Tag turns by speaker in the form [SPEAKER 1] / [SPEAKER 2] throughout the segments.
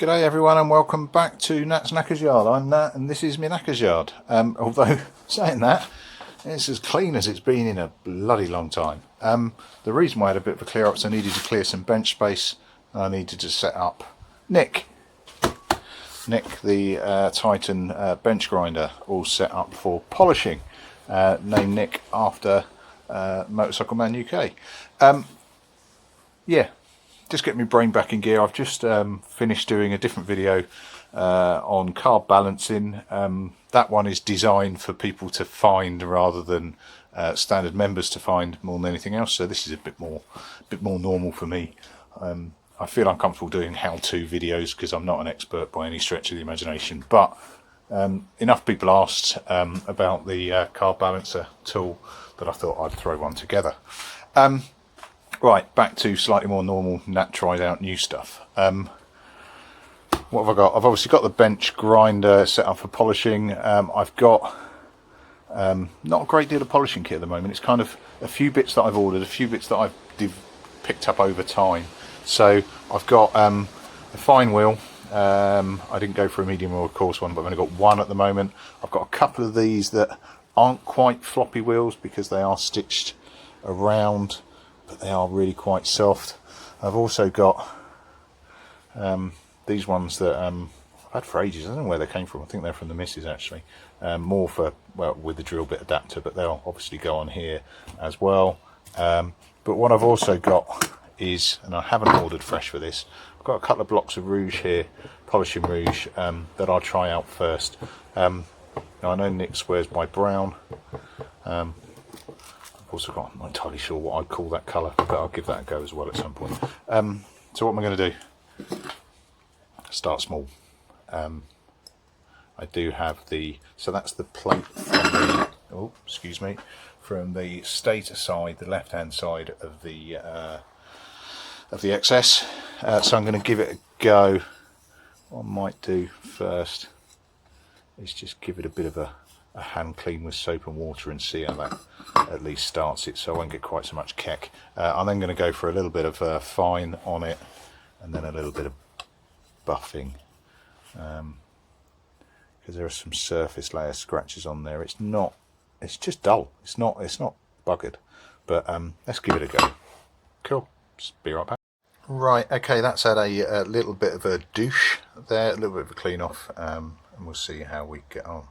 [SPEAKER 1] G'day everyone and welcome back to Nat's Knackers Yard. I'm Nat and this is my Knackers Yard. Although saying that, it's as clean as it's been in a bloody long time. The reason why I had a bit of a clear up is I needed to clear some bench space. I needed to set up Nick the Titan bench grinder, all set up for polishing. Named Nick after Motorcycle Man UK. Yeah. Just get my brain back in gear. I've just finished doing a different video on carb balancing. That one is designed for people to find rather than standard members to find more than anything else. So this is a bit more normal for me. I feel uncomfortable doing how-to videos because I'm not an expert by any stretch of the imagination. But enough people asked about the carb balancer tool that I thought I'd throw one together. Right, back to slightly more normal, Nat tried out new stuff. What have I got? I've obviously got the bench grinder set up for polishing. I've got not a great deal of polishing kit at the moment. It's kind of a few bits that I've ordered, a few bits that I've picked up over time. So I've got a fine wheel. I didn't go for a medium or a coarse one, but I've only got one at the moment. I've got a couple of these that aren't quite floppy wheels because they are stitched around, but they are really quite soft. I've also got these ones that I've had for ages. I don't know where they came from. I think they're from the missus actually. More for, well, with the drill bit adapter, but they'll obviously go on here as well. But what I've also got is, and I haven't ordered fresh for this, I've got a couple of blocks of rouge here, polishing rouge, that I'll try out first. Now I know Nick swears by brown. Also got, I'm not entirely sure what I'd call that colour, but I'll give that a go as well at some point. So what am I going to do? Start small. I do have the, so that's the plate from the, oh excuse me, from the stator side, the left hand side of the XS. So I'm going to give it a go. What I might do first is just give it a bit of a hand clean with soap and water and see how that at least starts it, so I won't get quite so much keck. I'm then going to go for a little bit of fine on it and then a little bit of buffing, because there are some surface layer scratches on there. It's just dull, it's not buggered, but let's give it a go. Cool, just be right back. Right, okay, that's had a little bit of a douche there, a little bit of a clean off, and we'll see how we get on.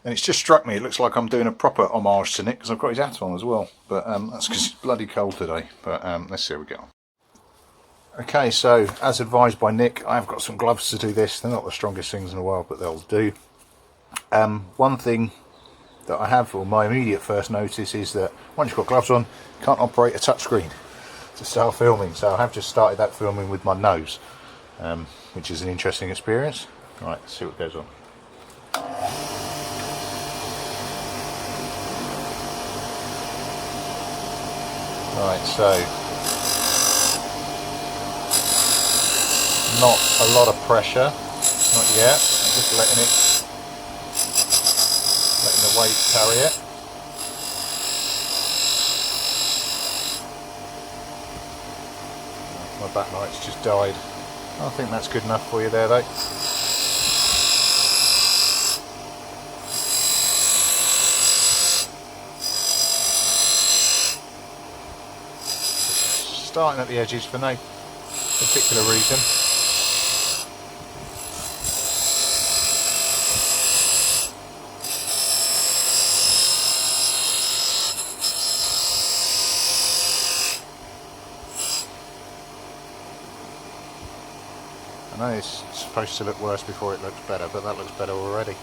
[SPEAKER 1] And it's just struck me, it looks like I'm doing a proper homage to Nick because I've got his hat on as well. But that's because it's bloody cold today. But let's see how we get on. Okay, so as advised by Nick, I've got some gloves to do this. They're not the strongest things in the world, but they'll do. One thing that I have, or my immediate first notice, is that once you've got gloves on, you can't operate a touchscreen to start filming. So I have just started that filming with my nose, which is an interesting experience. Right, let's see what goes on. Right, so not a lot of pressure, not yet. I'm just letting the weight carry it. My backlight's just died. I think that's good enough for you there, though. Starting at the edges for no particular reason. I know it's supposed to look worse before it looks better, but that looks better already.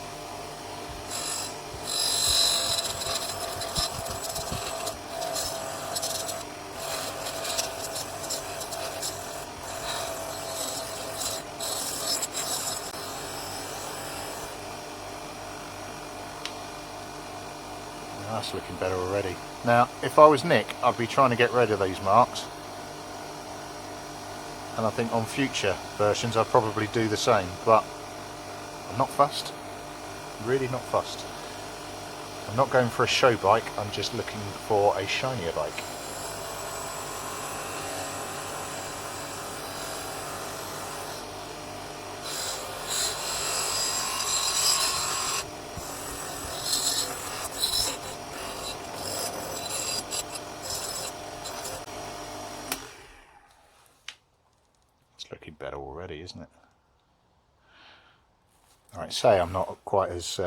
[SPEAKER 1] That's looking better already. Now, if I was Nick, I'd be trying to get rid of these marks. And I think on future versions I'd probably do the same, but I'm not fussed. Really not fussed. I'm not going for a show bike, I'm just looking for a shinier bike. better already, isn't it? Alright, say I'm not quite as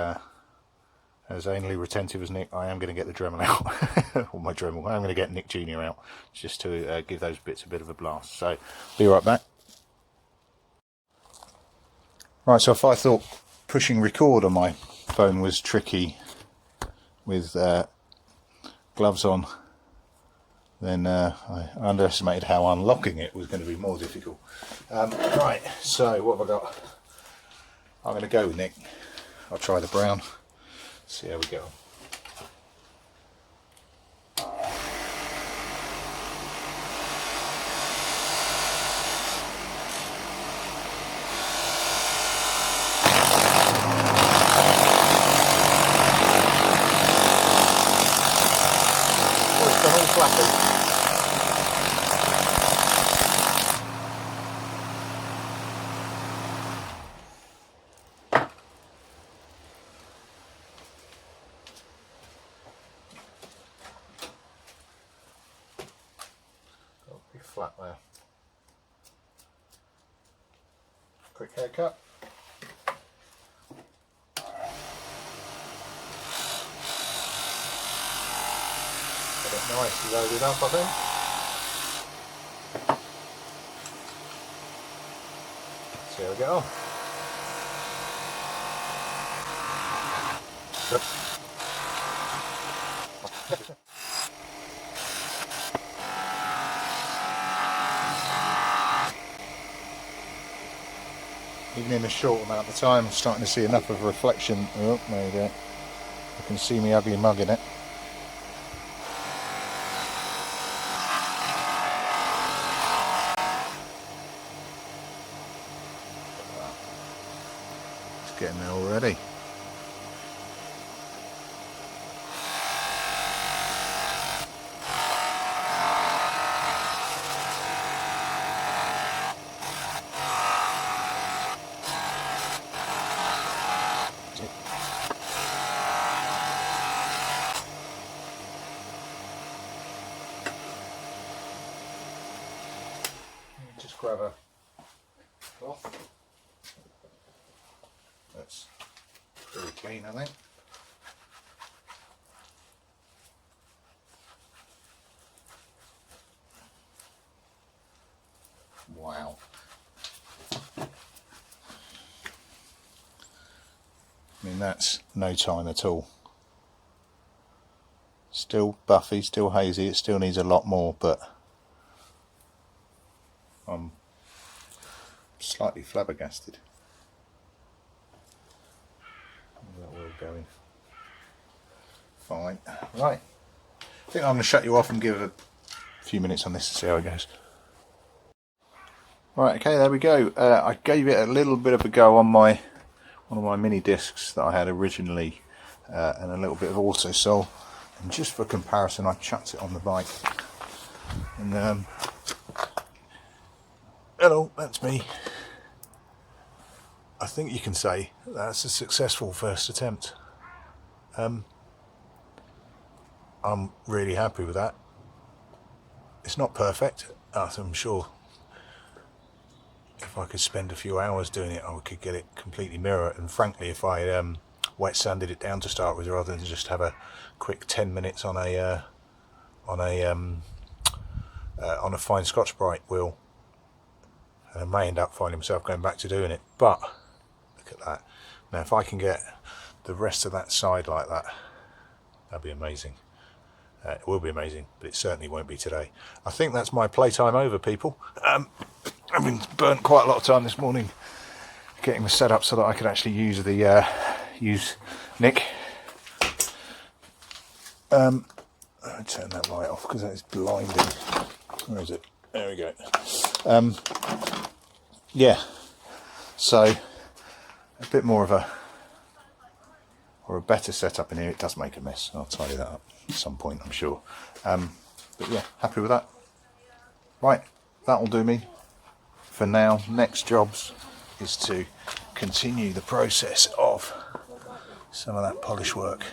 [SPEAKER 1] anally retentive as Nick. I am going to get the Dremel out, or my Dremel. I'm going to get Nick Jr. out just to give those bits a bit of a blast. So, be right back. Right, so if I thought pushing record on my phone was tricky with gloves on, then I underestimated how unlocking it was going to be more difficult. Right, so what have I got? I'm going to go with Nick. I'll try the brown, see how we go. Oh, it's gone all flappy. Flat there. Quick haircut. Get it nicely loaded up, I think. See how we get on. Even in a short amount of time, I'm starting to see enough of a reflection. Oh, there you go. You can see me ugly mug in it. It's getting there already. Just grab a cloth. That's pretty clean, I think. Wow. I mean, that's no time at all. Still buffy, still hazy, it still needs a lot more, but I'm slightly flabbergasted. How's that wheel going? Fine. Right. I think I'm going to shut you off and give a few minutes on this to see how it goes. Right, okay, there we go. I gave it a little bit of a go on one of my mini discs that I had originally, and a little bit of autosol. And just for comparison, I chucked it on the bike. And hello, that's me. I think you can say that's a successful first attempt. I'm really happy with that. It's not perfect, as I'm sure if I could spend a few hours doing it, I could get it completely mirror. And frankly, if I wet sanded it down to start with, rather than just have a quick 10 minutes on a fine Scotch-Brite wheel, and I may end up finding myself going back to doing it. But look at that. Now, if I can get the rest of that side like that, that'd be amazing. It will be amazing, but it certainly won't be today. I think that's my playtime over, people. I've been burnt quite a lot of time this morning getting the setup so that I could actually use use Nick. I'll turn that light off because that is blinding. Where is it? There we go. Yeah, so a bit more of a better setup in here. It does make a mess. I'll tidy that up at some point, I'm sure. But yeah, happy with that. Right, that'll do me for now. Next jobs is to continue the process of some of that polish work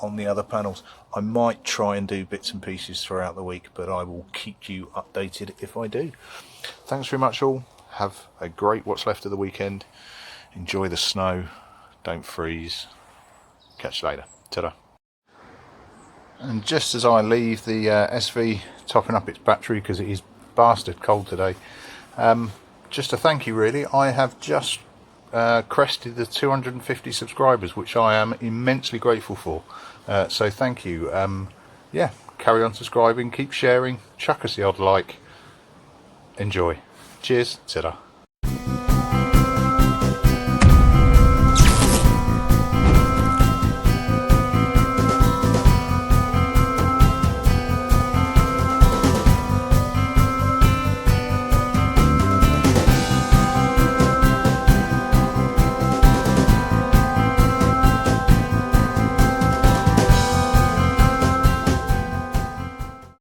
[SPEAKER 1] on the other panels. I might try and do bits and pieces throughout the week, but I will keep you updated if I do. Thanks very much all. have a great what's left of the weekend. Enjoy the snow, don't freeze. Catch you later. Ta-da. And just as I leave the SV topping up its battery because it is bastard cold today, just a thank you really. I have just crested the 250 subscribers, which I am immensely grateful for. So thank you. Yeah, carry on subscribing, keep sharing, chuck us the odd like. Enjoy. Cheers. Ta-da.